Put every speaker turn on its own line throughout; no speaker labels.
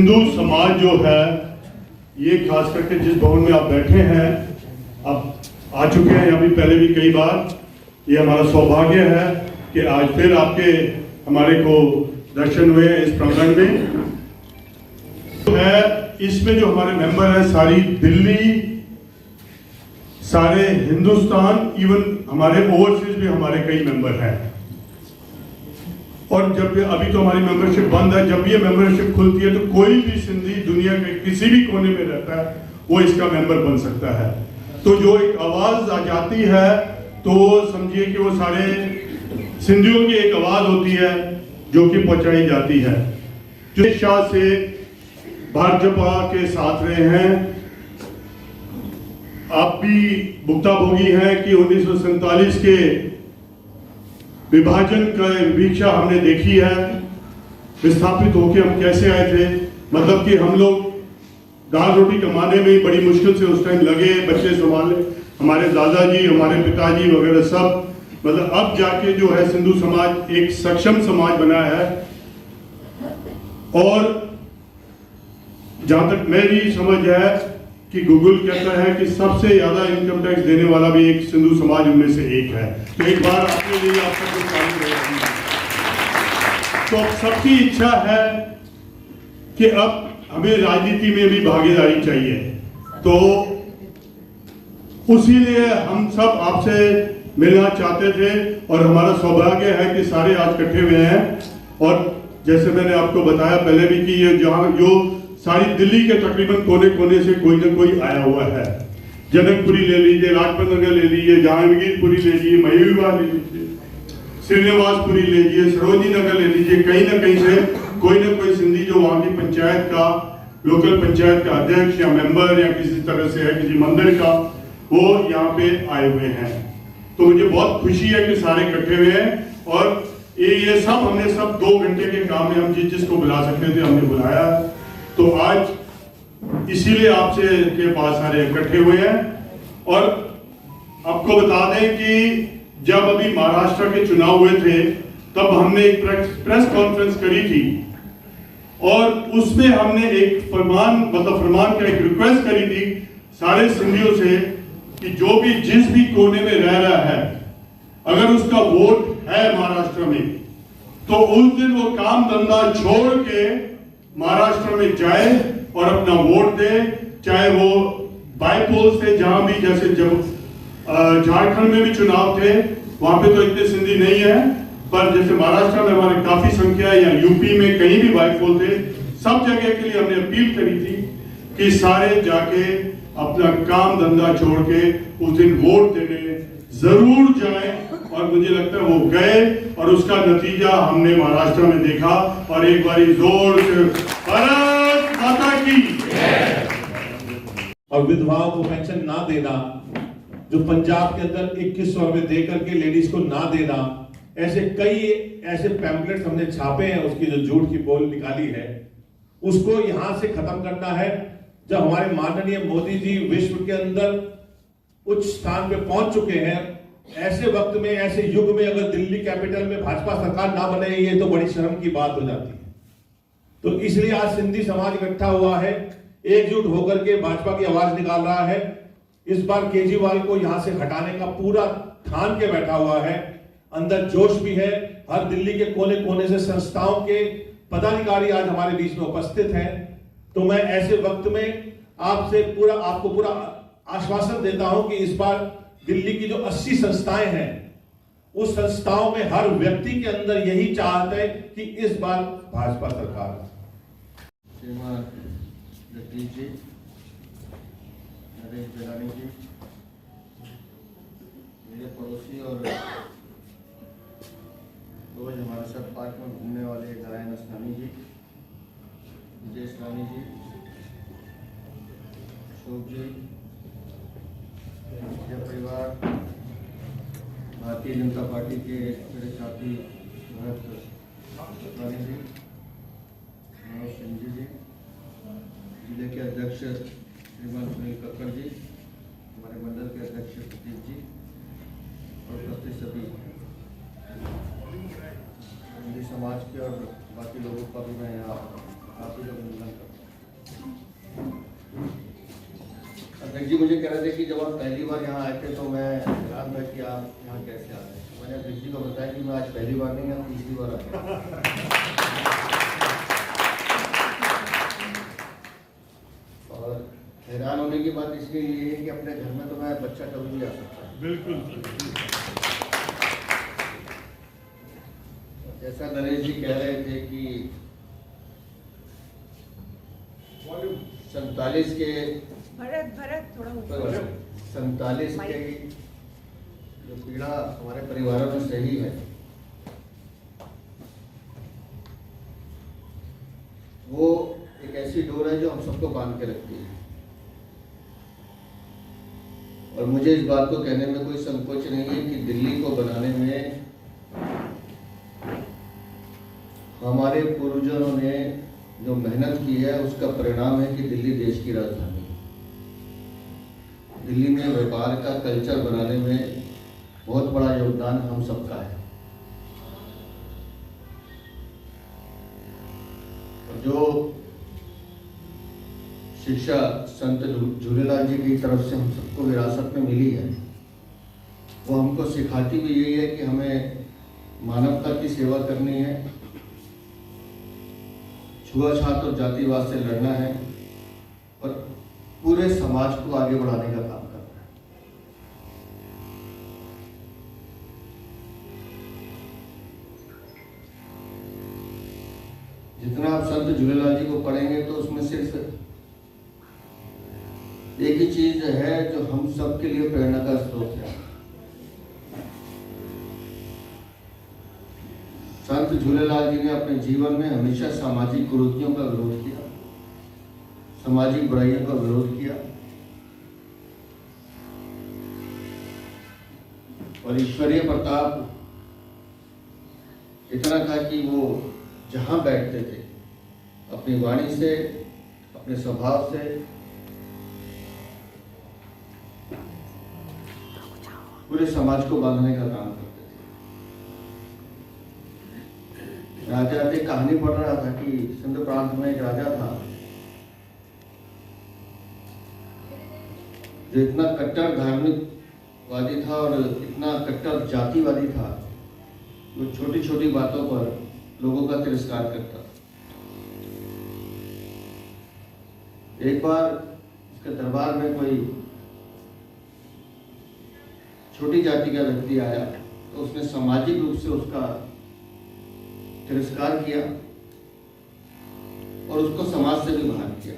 हिंदू समाज जो है ये खास करके जिस भवन में आप बैठे हैं, आप आ चुके हैं यहाँ भी पहले भी कई बार। ये हमारा सौभाग्य है कि आज फिर आपके हमारे को दर्शन हुए इस प्रांगण में। है इसमें जो हमारे मेंबर हैं सारी दिल्ली, सारे हिंदुस्तान, इवन हमारे ओवरसीज भी हमारे कई मेंबर हैं। और जब अभी तो हमारी मेंबरशिप बंद है, जब ये मेंबरशिप खुलती है तो कोई भी सिंधी दुनिया के किसी भी कोने में रहता है वो इसका मेंबर बन सकता है। तो जो एक आवाज आ जाती है तो समझिए कि वो सारे सिंधियों की एक आवाज होती है जो कि पहुंचाई जाती है। जो शाह से भाजपा के साथ रहे हैं, आप भी भुक्ताभोगी हैं कि 1947 के विभाजन का वीक्षा हमने देखी है। विस्थापित होकर हम कैसे आए थे, मतलब कि हम लोग दाल रोटी कमाने में बड़ी मुश्किल से उस टाइम लगे, बच्चे संभाले, हमारे दादाजी, हमारे पिताजी वगैरह सब, मतलब अब जाके जो है सिंधु समाज एक सक्षम समाज बना है। और जहां तक मेरी समझ है कि गूगल कहता है कि सबसे ज्यादा इनकम टैक्स देने वाला भी एक सिंधु समाज उनमें से एक है। तो एक बार अपने लिए आप सबको शामिल रहेगी। तो सबकी इच्छा है कि अब हमें राजनीति में भी भागीदारी चाहिए, तो उसी लिए हम सब आपसे मिलना चाहते थे और हमारा सौभाग्य है कि सारे आज इकट्ठे हुए हैं। और जैसे मैंने आपको बताया पहले भी कि ये जहां जो सारी दिल्ली के तकरीबन कोने कोने से कोई ना कोई आया हुआ है। जनकपुरी ले लीजिए, लाजपत नगर ले लीजिए, जहांगीरपुरी ले लीजिए, मयूरवा ले लीजिए, श्रीनिवासपुरी ले लीजिए, सरोजनी नगर ले लीजिए, कहीं ना कहीं से कोई ना कोई सिंधी जो वहां की पंचायत का, लोकल पंचायत का अध्यक्ष या मेंबर या किसी तरह से है, किसी मंदिर का, वो यहाँ पे आए हुए हैं। तो मुझे बहुत खुशी है कि सारे इकट्ठे हुए हैं। और ये सब हमने सब 2 घंटे के काम में हम जिसको बुला सकते थे हमने बुलाया। तो आज इसीलिए आपसे के पास सारे इकट्ठे हुए हैं। और आपको बता दें कि जब अभी महाराष्ट्र के चुनाव हुए थे तब हमने एक प्रेस कॉन्फ्रेंस करी थी और उसमें हमने एक फरमान का एक रिक्वेस्ट करी थी सारे सिंधियों से कि जो भी जिस भी कोने में रह रहा है, अगर उसका वोट है महाराष्ट्र में, तो उस दिन वो काम धंधा छोड़ के महाराष्ट्र में जाए और अपना वोट दे। चाहे वो बाईपोल से, जहां भी, जैसे जब झारखंड में भी चुनाव थे वहां पे तो इतने सिंधी नहीं है, पर जैसे महाराष्ट्र में हमारे काफी संख्या है, या यूपी में कहीं भी बाईपोल थे, सब जगह के लिए हमने अपील करी थी कि सारे जाके अपना काम धंधा छोड़ के उस दिन वोट देने जरूर जाएं। और मुझे लगता है वो गए और उसका नतीजा हमने महाराष्ट्र में देखा। और एक बारी जोर से भारत माता की।
और विधवाओं को पेंशन ना देना, जो पंजाब के अंदर 2100 रुपए देकर के लेडीज को ना देना, ऐसे कई ऐसे पैम्पलेट हमने छापे हैं, उसकी जो झूठ की बोल निकाली है उसको यहां से खत्म करना है। जब हमारे माननीय मोदी जी विश्व के अंदर उच्च स्थान पे पहुंच चुके हैं, ऐसे वक्त में, ऐसे युग में अगर दिल्ली कैपिटल में भाजपा सरकार ना बने, ये तो बड़ी शर्म की बात हो जाती है। तो इसलिए आज सिंधी समाज इकट्ठा हुआ है, एकजुट होकर के भाजपा की आवाज निकाल रहा है। इस बार केजरीवाल को यहां से हटाने का पूरा ठान के बैठा हुआ है, अंदर जोश भी है। हर दिल्ली के कोने कोने से संस्थाओं के पदाधिकारी आज हमारे बीच में उपस्थित हैं। तो मैं ऐसे वक्त में आपको पूरा आश्वासन देता हूं कि इस बार दिल्ली की जो 80 संस्थाएं हैं, उस संस्थाओं में हर व्यक्ति के अंदर यही चाहत है कि इस बार भाजपा सरकार।
श्रीमान जगदीश जी, नरेश बेलानी जी, मेरे पड़ोसी और रोज हमारे साथ पार्क में घूमने वाले नारायण असलानी जी, विजय असलानी जी, अशोक जी, यह परिवार, भारतीय जनता पार्टी के मेरे साथी भरत असलानी जी, मनोज सिंह जी, जिले के अध्यक्ष श्रीमान सुनील कक्कड़ जी, हमारे मंडल के अध्यक्ष प्रदीप जी और उपस्थित सभी हिंदी समाज के और बाकी लोगों का भी मैं यहाँ काफी अभिनंदन करता हूँ। अध्यक्ष जी मुझे कह रहे थे कि जब आप पहली बार यहाँ आए थे तो मैं हैरान था कि आप यहाँ कैसे आ रहे हैं। मैंने अध्यक्ष जी को बताया कि मैं आज पहली बार नहीं, यहाँ तीसरी बार आ गया। और हैरान होने की बात इसलिए ये है कि अपने घर में तो मैं बच्चा कभी भी आ सकता है।
बिल्कुल।
जैसा नरेश जी कह रहे थे कि 47 के
भरत थोड़ा ऊपर।
47 के जो पीड़ा हमारे परिवारों में सही है, वो एक ऐसी डोर है जो हम सबको बांध के रखती है। और मुझे इस बात को कहने में कोई संकोच नहीं है कि दिल्ली को बनाने में हमारे पूर्वजों ने जो मेहनत की है उसका परिणाम है कि दिल्ली देश की राजधानी है। दिल्ली में व्यापार का कल्चर बनाने में बहुत बड़ा योगदान हम सबका है। और जो शिक्षा संत झूलेलाल जी की तरफ से हम सबको विरासत में मिली है, वो हमको सिखाती भी यही है कि हमें मानवता की सेवा करनी है, छुआछूत और जातिवाद से लड़ना है और पूरे समाज को आगे बढ़ाने का काम करना है। जितना आप संत झूलेलाल जी को पढ़ेंगे तो उसमें सिर्फ एक ही चीज है जो हम सब के लिए प्रेरणा का स्रोत है। संत झूलेलाल जी ने अपने जीवन में हमेशा सामाजिक कुरीतियों का विरोध किया, सामाजिक बुराइयों का विरोध किया और ईश्वरीय प्रताप इतना था कि वो जहां बैठते थे अपनी वाणी से, अपने स्वभाव से पूरे समाज को बांधने का काम करते थे। राजा ने कहानी पढ़ रहा था कि सिंध प्रांत में एक राजा था जो इतना कट्टर धार्मिकवादी था और इतना कट्टर जातिवादी था, वो छोटी छोटी बातों पर लोगों का तिरस्कार करता। एक बार उसके दरबार में कोई छोटी जाति का व्यक्ति आया तो उसने सामाजिक रूप से उसका तिरस्कार किया और उसको समाज से भी बाहर किया।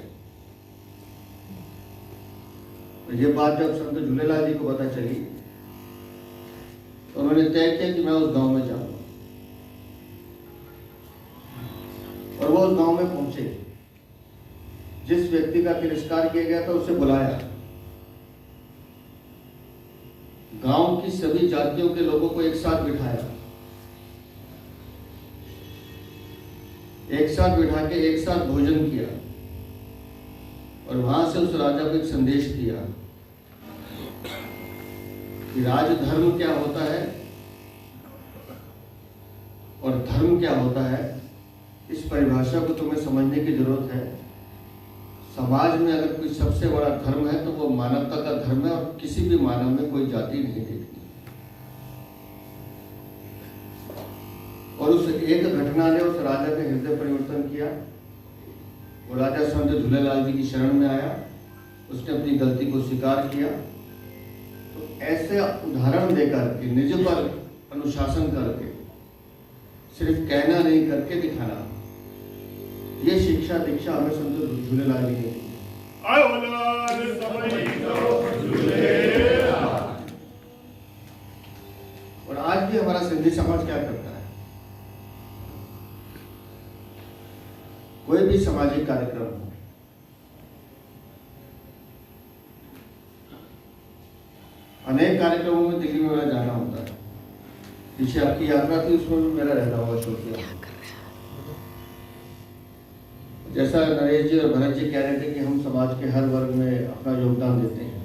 तो ये बात जब संत झूलेलाल जी को पता चली तो उन्होंने तय किया कि मैं उस गांव में जाऊंगा और वो उस गांव में पहुंचे। जिस व्यक्ति का तिरस्कार किया गया था उसे बुलाया, गांव की सभी जातियों के लोगों को एक साथ बिठाया, एक साथ बिठा के एक साथ भोजन किया और वहां से उस राजा को एक संदेश दिया कि राजधर्म क्या होता है और धर्म क्या होता है, इस परिभाषा को तुम्हें समझने की जरूरत है। समाज में अगर कोई सबसे बड़ा धर्म है तो वो मानवता का धर्म है और किसी भी मानव में कोई जाति नहीं देखती। और उस एक घटना ने उस राजा का हृदय परिवर्तन किया। वो राजा संत झूलेलाल जी की शरण में आया, उसने अपनी गलती को स्वीकार किया। तो ऐसे उदाहरण देकर कि निज पर अनुशासन करके, सिर्फ कहना नहीं करके दिखाना, ये शिक्षा दीक्षा हमें संत झूलेलाल जी ने दी। और आज भी हमारा सिंधी समाज क्या करता है, कोई भी सामाजिक कार्यक्रम हो, अनेक कार्यक्रमों में दिल्ली में मेरा जाना होता है। पीछे आपकी यात्रा थी, उसमें भी मेरा रहना हुआ शो किया। जैसा नरेश जी और भरत जी कह रहे थे कि हम समाज के हर वर्ग में अपना योगदान देते हैं।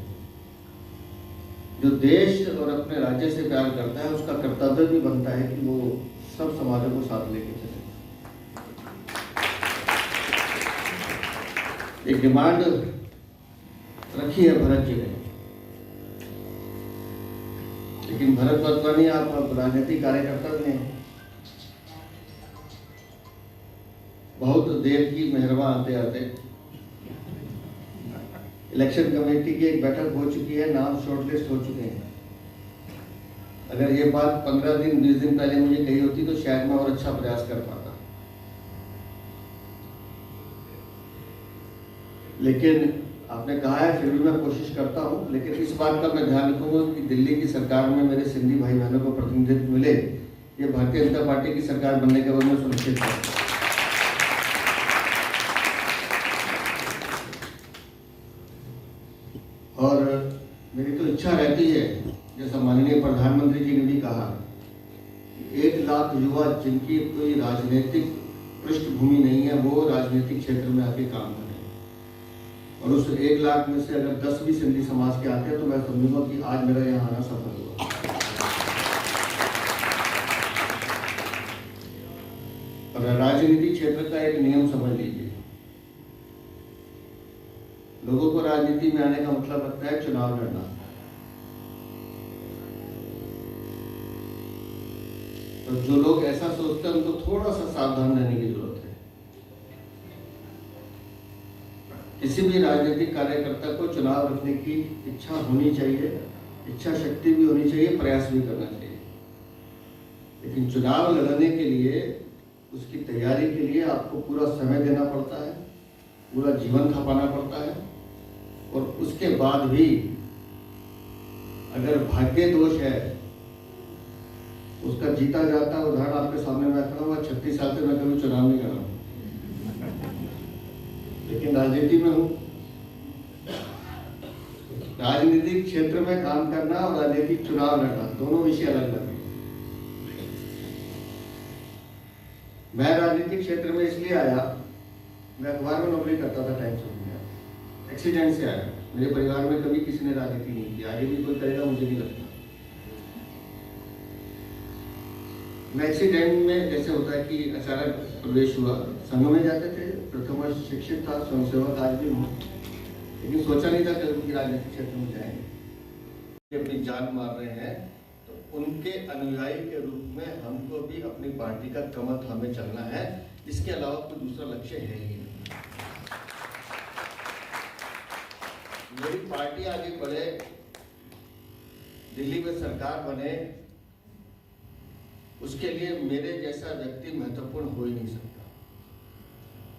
जो देश और अपने राज्य से प्यार करता है उसका कर्तव्य भी बनता है कि वो सब समाजों को साथ लेके चले। एक डिमांड रखी है भरत जी ने, लेकिन भरत वातवानी आप राजनीतिक कार्यकर्ता भी हैं। बहुत देर की मेहरबान आते आते इलेक्शन कमेटी की एक बैठक हो चुकी है, नाम शॉर्टलिस्ट हो चुके हैं। अगर ये बात 15 दिन 20 दिन पहले मुझे कही होती तो शायद मैं और अच्छा प्रयास कर पाता, लेकिन आपने कहा है फिर भी मैं कोशिश करता हूं। लेकिन इस बात का मैं ध्यान रखूंगा कि दिल्ली की सरकार में मेरे सिंधी भाई बहनों को प्रतिनिधित्व मिले, ये भारतीय जनता पार्टी की सरकार बनने के बाद मैं सुनिश्चित करूंगा। और मेरी तो इच्छा रहती है, जैसा माननीय प्रधानमंत्री जी ने भी कहा, 1 लाख युवा जिनकी कोई राजनीतिक पृष्ठभूमि नहीं है वो राजनीतिक क्षेत्र में आके काम करें, और उस 1 लाख में से अगर 10 भी सिंधी समाज के आते हैं तो मैं समझूंगा कि आज मेरा यहाँ आना सफल हुआ। और राजनीतिक क्षेत्र का एक नियम समझ लीजिए, लोगों को राजनीति में आने का मतलब लगता है चुनाव लड़ना। तो जो लोग ऐसा सोचते हैं उनको थोड़ा सा सावधान रहने की जरूरत है। किसी भी राजनीतिक कार्यकर्ता को चुनाव लड़ने की इच्छा होनी चाहिए, इच्छा शक्ति भी होनी चाहिए, प्रयास भी करना चाहिए, लेकिन चुनाव लड़ने के लिए उसकी तैयारी के लिए आपको पूरा समय देना पड़ता है, पूरा जीवन खपाना पड़ता है, और उसके बाद भी अगर भाग्य दोष है उसका जीता जाता है। उदाहरण आपके सामने मैं खड़ा हुआ, 36 साल से मैं कभी चुनाव नहीं लड़ा, लेकिन राजनीति में हूं। राजनीतिक क्षेत्र में काम करना और राजनीतिक चुनाव लड़ना दोनों विषय अलग अलग हैं। मैं राजनीतिक क्षेत्र में इसलिए आया, मैं अखबार में नौकरी करता था, टाइम्स ऑफ इंडिया, एक्सीडेंट से आया। मेरे परिवार में कभी किसी ने राजनीति नहीं की, आगे भी कोई करेगा मुझे नहीं लगता। मैं एक्सीडेंट में जैसे होता है कि अचानक प्रवेश हुआ, संघ में जाते थे, प्रथम वर्ष शिक्षित था, स्वयंसेवक आज भी हूँ, लेकिन सोचा नहीं था कभी राजनीतिक क्षेत्र में जाएंगे। अपनी जान मार रहे हैं तो उनके अनुयायी के रूप में हमको भी अपनी पार्टी का क्रम थामे चलना है, इसके अलावा कोई दूसरा लक्ष्य है ही नहीं। मेरी पार्टी आगे बढ़े, दिल्ली में सरकार बने, उसके लिए मेरे जैसा व्यक्ति महत्वपूर्ण हो ही नहीं सकता।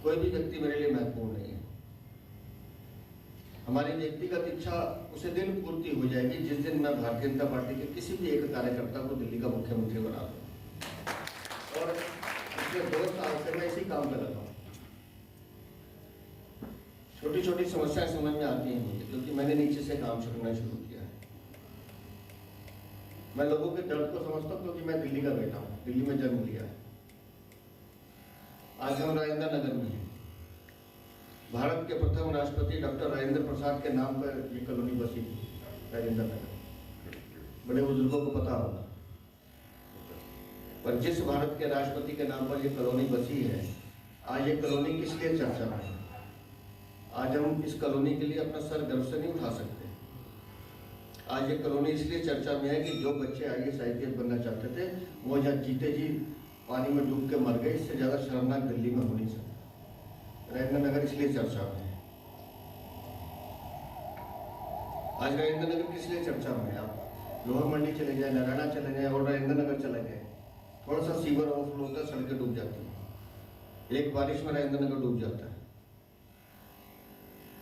कोई भी व्यक्ति मेरे लिए महत्वपूर्ण नहीं है। हमारी व्यक्तिगत इच्छा उसे दिन पूर्ति हो जाएगी जिस दिन मैं भारतीय जनता पार्टी के किसी भी एक कार्यकर्ता को दिल्ली का मुख्यमंत्री बना दूं, और पिछले 2 साल से मैं इसी काम पे लगा हूं। छोटी छोटी समस्याएं समझ में आती हैं मुझे, क्योंकि मैंने नीचे से काम करना शुरू किया है। मैं लोगों के दर्द को समझता हूं, क्योंकि मैं दिल्ली का बेटा हूं, दिल्ली में जन्म लिया है। आज हम राजेंद्र नगर में हैं। भारत के प्रथम राष्ट्रपति डॉक्टर राजेंद्र प्रसाद के नाम पर ये कॉलोनी बसी थी, राजेंद्र नगर। बड़े बुजुर्गों को पता होगा। पर जिस भारत के राष्ट्रपति के नाम पर ये कॉलोनी बसी है, आज ये कॉलोनी किस लिए चर्चा में है? आज हम इस कॉलोनी के लिए अपना सर गर्व से नहीं उठा सकते। आज ये कॉलोनी इसलिए चर्चा में है कि जो बच्चे IAS IPS बनना चाहते थे वो जहाँ जीते जी पानी में डूब के मर गए। इससे ज्यादा शर्मनाक दिल्ली में हो नहीं सकता। राजेंद्र नगर इसलिए चर्चा में है। आज राजेंद्र नगर किस लिए चर्चा में है? आप लोहर मंडी चले जाए, नारायणा चले जाए और राजेंद्र नगर चले गए, थोड़ा सा सीवर ओवरफ्लो होता है, सड़कें डूब जाती है। एक बारिश में राजेंद्र नगर डूब जाता है।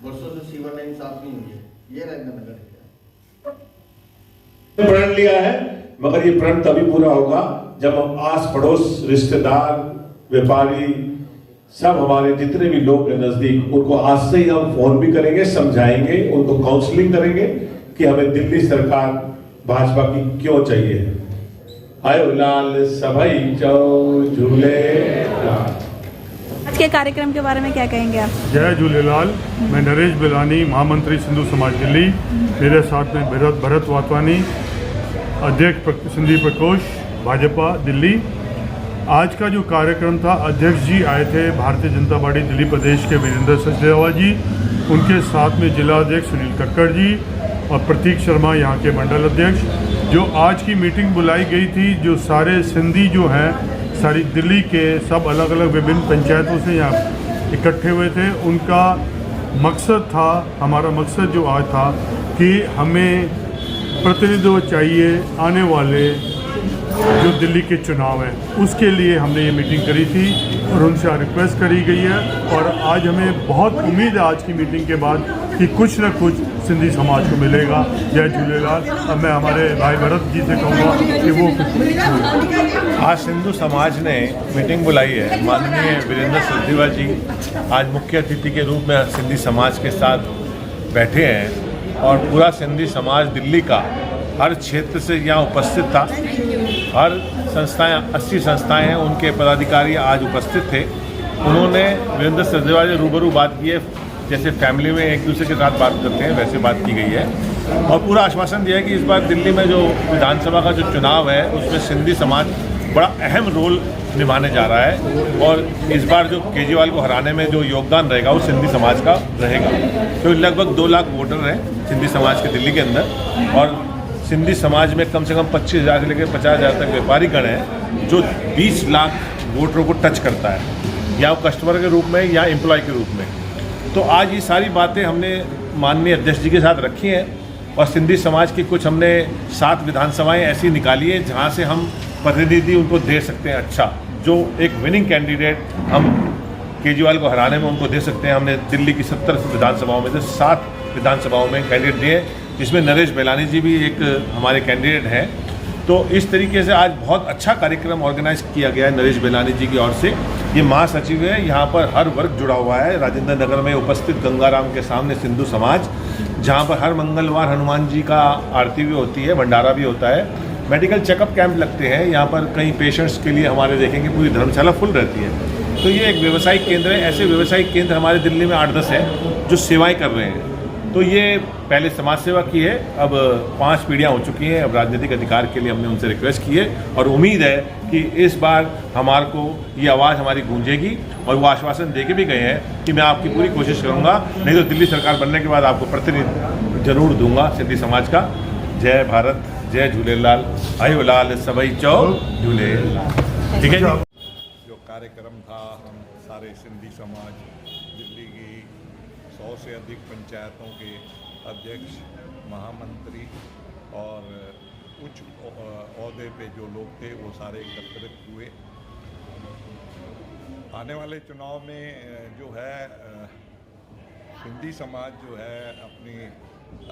वर्षों से सीवर लाइन साफ नहीं हुई है। ये राजेंद्र नगर है।
प्रण लिया है, मगर ये प्रण तभी पूरा होगा जब हम आस पड़ोस, रिश्तेदार, व्यापारी, सब हमारे जितने भी लोग हैं नजदीक, उनको आज से ही हम फोन भी करेंगे, समझाएंगे, उनको काउंसलिंग करेंगे कि हमें दिल्ली सरकार भाजपा की क्यों चाहिए। आयो लाल सभई चौ झूले लाल।
आज के कार्यक्रम के बारे में क्या कहेंगे आप?
जय झूलेलाल। मैं नरेश बिलानी, महामंत्री सिंधु समाज दिल्ली। मेरे साथ में भरत वातवानी, अध्यक्ष सिंधी प्रकोष्ठ भाजपा दिल्ली। आज का जो कार्यक्रम था, अध्यक्ष जी आए थे भारतीय जनता पार्टी दिल्ली प्रदेश के वीरेंद्र सचदेवा जी, उनके साथ में जिला अध्यक्ष सुनील कक्कड़ जी और प्रतीक शर्मा यहाँ के मंडल अध्यक्ष। जो आज की मीटिंग बुलाई गई थी, जो सारे सिंधी जो हैं सारी दिल्ली के सब अलग अलग विभिन्न पंचायतों से यहाँ इकट्ठे हुए थे, उनका मकसद था, हमारा मकसद जो आज था कि हमें प्रतिनिधित्व चाहिए आने वाले जो दिल्ली के चुनाव हैं, उसके लिए हमने ये मीटिंग करी थी और उनसे रिक्वेस्ट करी गई है। और आज हमें बहुत उम्मीद है आज की मीटिंग के बाद कि कुछ न कुछ सिंधी समाज को मिलेगा। जय झूलेलाल। अब मैं हमारे भाई भरत जी से कहूँगा कि वो
आज सिंधु समाज ने मीटिंग बुलाई है। माननीय वीरेंद्र सचदेवा जी आज मुख्य अतिथि के रूप में सिंधी समाज के साथ बैठे हैं और पूरा सिंधी समाज दिल्ली का हर क्षेत्र से यहाँ उपस्थित था। हर संस्थाएं 80 संस्थाएं हैं, उनके पदाधिकारी आज उपस्थित थे। उन्होंने वीरेंद्र सचदेवा से रूबरू बात की है, जैसे फैमिली में एक दूसरे के साथ बात करते हैं वैसे बात की गई है और पूरा आश्वासन दिया है कि इस बार दिल्ली में जो विधानसभा का जो चुनाव है उसमें सिंधी समाज बड़ा अहम रोल निभाने जा रहा है और इस बार जो केजरीवाल को हराने में जो योगदान रहेगा वो सिंधी समाज का रहेगा। तो लगभग 2 लाख वोटर हैं सिंधी समाज के दिल्ली के अंदर और सिंधी समाज में कम से कम 25,000 से लेकर 50,000 तक व्यापारी गण हैं जो 20 लाख वोटरों को टच करता है, या वो कस्टमर के रूप में या एम्प्लॉय के रूप में। तो आज ये सारी बातें हमने माननीय अध्यक्ष जी के साथ रखी हैं और सिंधी समाज की कुछ हमने 7 विधानसभाएं ऐसी निकाली है जहाँ से हम प्रतिनिधि उनको दे सकते हैं। अच्छा, जो एक विनिंग कैंडिडेट हम केजरीवाल को हराने में उनको दे सकते हैं। हमने दिल्ली की 70 विधानसभाओं में से 7 विधानसभाओं में कैंडिडेट दिए, जिसमें नरेश बेलानी जी भी एक हमारे कैंडिडेट हैं। तो इस तरीके से आज बहुत अच्छा कार्यक्रम ऑर्गेनाइज किया गया है नरेश बेलानी जी की ओर से। ये महासचिव है, यहाँ पर हर वर्ग जुड़ा हुआ है। राजेंद्र नगर में उपस्थित गंगाराम के सामने सिंधु समाज, जहाँ पर हर मंगलवार हनुमान जी का आरती भी होती है, भंडारा भी होता है, मेडिकल चेकअप कैंप लगते हैं। यहाँ पर कई पेशेंट्स के लिए हमारे देखेंगे पूरी धर्मशाला फुल रहती है। तो ये एक व्यवसायिक केंद्र है। ऐसे व्यवसायिक केंद्र हमारे दिल्ली में 8-10 हैं जो सेवाएँ कर रहे हैं। तो ये पहले समाज सेवा की है, अब 5 पीढ़ियाँ हो चुकी हैं। अब राजनीतिक अधिकार के लिए हमने उनसे रिक्वेस्ट की है और उम्मीद है कि इस बार हमारे को ये आवाज़ हमारी गूंजेगी और वो आश्वासन दे के भी गए हैं कि मैं आपकी पूरी कोशिश करूँगा, नहीं तो दिल्ली सरकार बनने के बाद आपको प्रतिनिधि जरूर दूंगा सिंधी समाज का। जय भारत, जय झूलेलाल, आयो लाल सभई चौ झूले। ठीक है जी।
जो कार्यक्रम था, हम सारे सिंधी समाज दिल्ली की 100 से अधिक पंचायतों के अध्यक्ष, महामंत्री और उच्च ओहदे पे जो लोग थे वो सारे एकत्रित हुए। आने वाले चुनाव में जो है सिंधी समाज जो है अपनी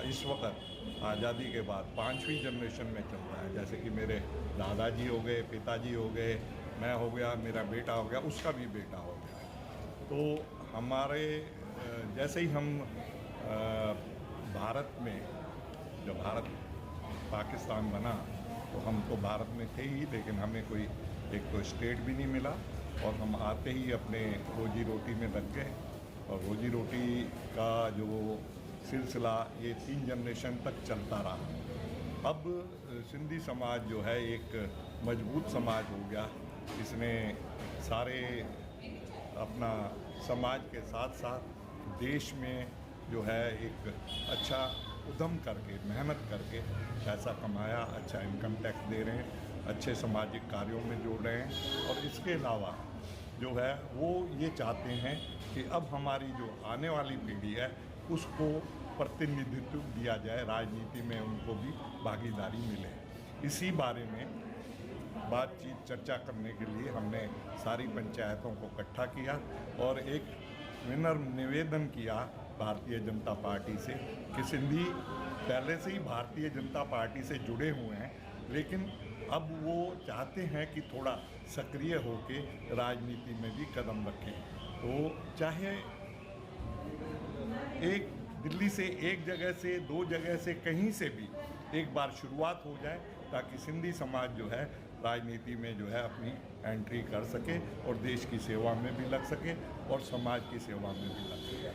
इस वक्त आज़ादी के बाद 5वीं जनरेशन में चल रहा है। जैसे कि मेरे दादाजी हो गए, पिताजी हो गए, मैं हो गया, मेरा बेटा हो गया, उसका भी बेटा हो गया। तो हमारे जैसे ही हम भारत में, जब भारत पाकिस्तान बना तो हम तो भारत में थे ही, लेकिन हमें कोई एक तो स्टेट भी नहीं मिला और हम आते ही अपने रोजी रोटी में लग गए और रोजी रोटी का जो सिलसिला ये 3 जनरेशन तक चलता रहा। अब सिंधी समाज जो है एक मजबूत समाज हो गया। इसने सारे अपना समाज के साथ साथ देश में जो है एक अच्छा उद्यम करके, मेहनत करके पैसा कमाया, अच्छा इनकम टैक्स दे रहे हैं, अच्छे सामाजिक कार्यों में जोड़ रहे हैं। और इसके अलावा जो है वो ये चाहते हैं कि अब हमारी जो आने वाली पीढ़ी है उसको प्रतिनिधित्व दिया जाए, राजनीति में उनको भी भागीदारी मिले। इसी बारे में बातचीत चर्चा करने के लिए हमने सारी पंचायतों को इकट्ठा किया और एक विनम्र निवेदन किया भारतीय जनता पार्टी से कि सिंधी पहले से ही भारतीय जनता पार्टी से जुड़े हुए हैं, लेकिन अब वो चाहते हैं कि थोड़ा सक्रिय होके राजनीति में भी कदम रखें। तो चाहे एक दिल्ली से, एक जगह से, 2 जगह से, कहीं से भी एक बार शुरुआत हो जाए ताकि सिंधी समाज जो है राजनीति में जो है अपनी एंट्री कर सके और देश की सेवा में भी लग सके और समाज की सेवा में भी लग सके।